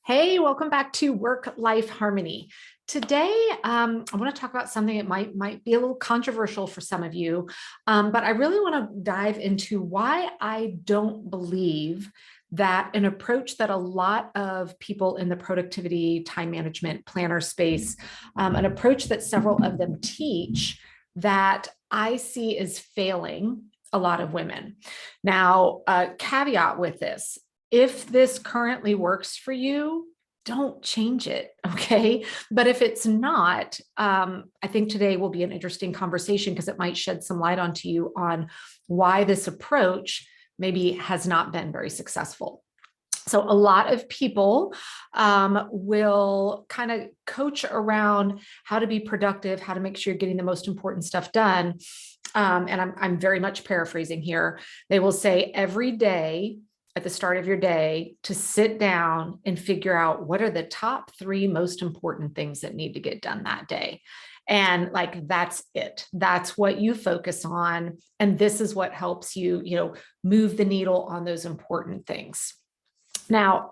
Hey, welcome back to Work-Life Harmony. Today, I want to talk about something that might be a little controversial for some of you, but I really want to dive into why I don't believe that an approach that a lot of people in the productivity, time management, planner space, an approach that several of them teach that I see is failing a lot of women. Now, a caveat with this, if this currently works for you, don't change it. Okay. But if it's not, I think today will be an interesting conversation because it might shed some light onto you on why this approach maybe has not been very successful. So a lot of people will kind of coach around how to be productive, how to make sure you're getting the most important stuff done. And I'm very much paraphrasing here. They will say every day at the start of your day to sit down and figure out what are the top 3 most important things that need to get done that day. And like, that's it. That's what you focus on. And this is what helps you, move the needle on those important things. Now,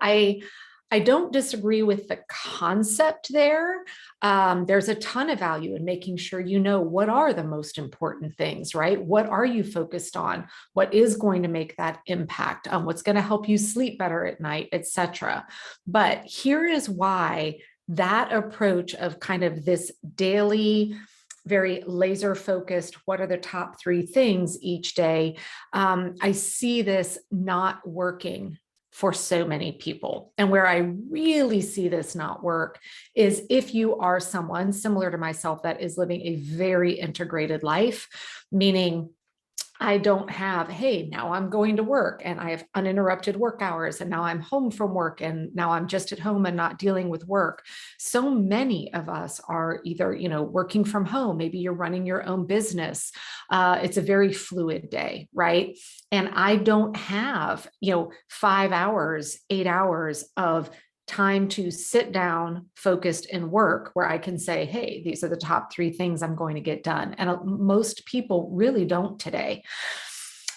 I don't disagree with the concept there. There's a ton of value in making sure you know what are the most important things, right? What are you focused on? What is going to make that impact? What's going to help you sleep better at night, etc. But here is why that approach of kind of this daily, very laser focused, what are the top 3 things each day? I see this not working for so many people. And where I really see this not work is if you are someone similar to myself that is living a very integrated life, meaning I don't have, hey, now I'm going to work and I have uninterrupted work hours and now I'm home from work and now I'm just at home and not dealing with work. So many of us are either, working from home, maybe you're running your own business. It's a very fluid day, right? And I don't have, 5 hours, 8 hours of time to sit down, focused and work where I can say, hey, these are the top 3 things I'm going to get done. And most people really don't today.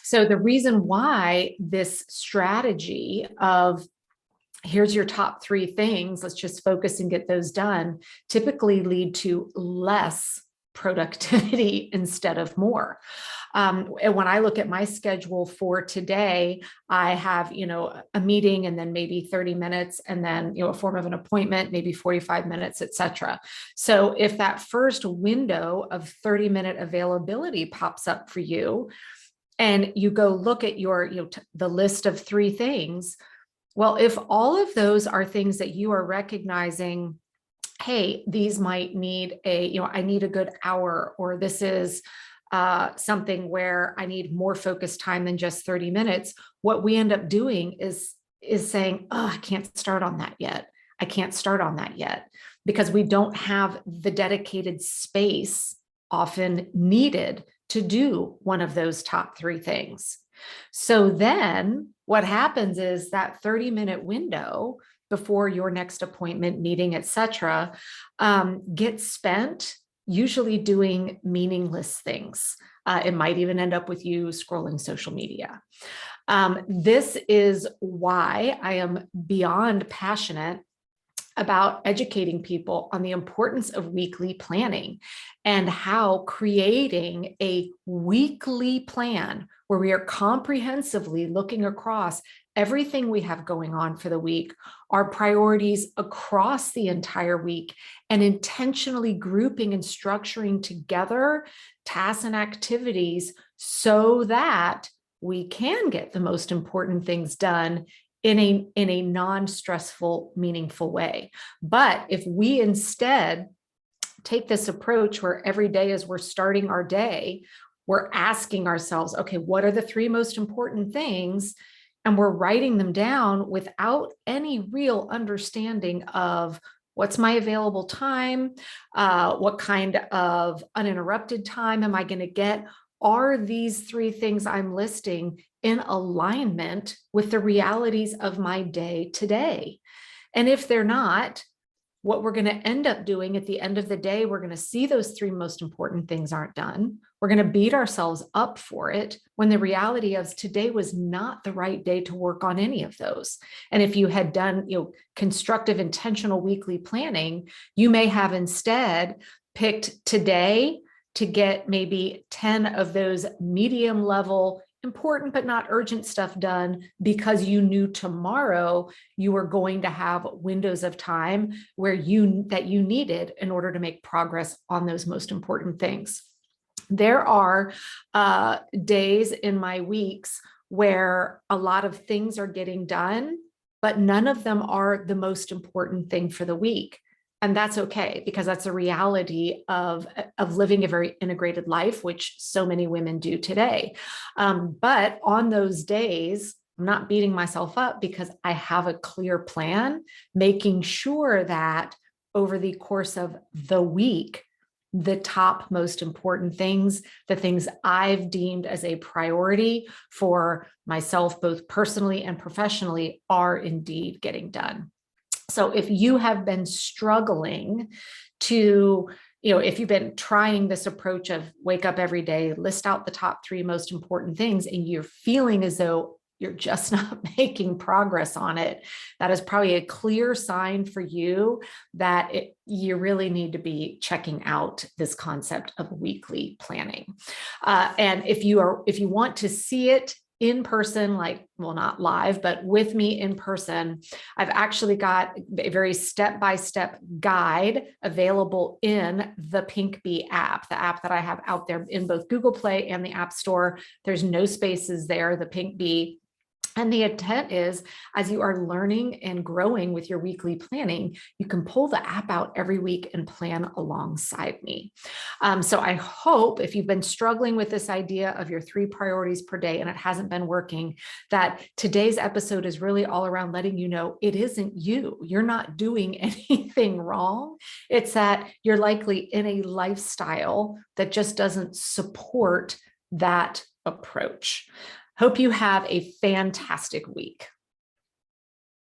So the reason why this strategy of here's your top 3 things, let's just focus and get those done, typically lead to less productivity instead of more. And when I look at my schedule for today, I have, a meeting and then maybe 30 minutes and then, a form of an appointment, maybe 45 minutes, et cetera. So if that first window of 30-minute availability pops up for you and you go look at your, the list of 3 things, well, if all of those are things that you are recognizing, hey, these might need I need a good hour, or this is something where I need more focused time than just 30 minutes. What we end up doing is saying, oh, I can't start on that yet. I can't start on that yet because we don't have the dedicated space often needed to do one of those top 3 things. So then what happens is that 30-minute window before your next appointment, meeting, et cetera, gets spent usually doing meaningless things. It might even end up with you scrolling social media. This is why I am beyond passionate about educating people on the importance of weekly planning and how creating a weekly plan where we are comprehensively looking across everything we have going on for the week, our priorities across the entire week, and intentionally grouping and structuring together tasks and activities so that we can get the most important things done in a non-stressful, meaningful way. But if we instead take this approach where every day as we're starting our day, we're asking ourselves, okay, what are the 3 most important things? And we're writing them down without any real understanding of what's my available time, what kind of uninterrupted time am I going to get? Are these 3 things I'm listing in alignment with the realities of my day today? And if they're not, what we're going to end up doing at the end of the day, we're going to see those three most important things aren't done. We're going to beat ourselves up for it when the reality is today was not the right day to work on any of those. And if you had done, constructive, intentional weekly planning, you may have instead picked today to get maybe 10 of those medium level, important but not urgent stuff done, because you knew tomorrow you were going to have windows of time where you needed in order to make progress on those most important things. There are days in my weeks where a lot of things are getting done, but none of them are the most important thing for the week. And that's okay, because that's a reality of living a very integrated life, which so many women do today. But on those days, I'm not beating myself up because I have a clear plan, making sure that over the course of the week, the top most important things, the things I've deemed as a priority for myself, both personally and professionally, are indeed getting done. So if you have been struggling to, if you've been trying this approach of wake up every day, list out the top three most important things, and you're feeling as though you're just not making progress on it, that is probably a clear sign for you that you really need to be checking out this concept of weekly planning. And if you want to see it in person, not live, but with me in person, I've actually got a very step-by-step guide available in the Pink Bee app, the app that I have out there in both Google Play and the App Store. There's no spaces there, the Pink Bee. And the intent is, as you are learning and growing with your weekly planning, you can pull the app out every week and plan alongside me. So I hope, if you've been struggling with this idea of your 3 priorities per day and it hasn't been working, that today's episode is really all around letting you know it isn't you. You're not doing anything wrong. It's that you're likely in a lifestyle that just doesn't support that approach. Hope you have a fantastic week.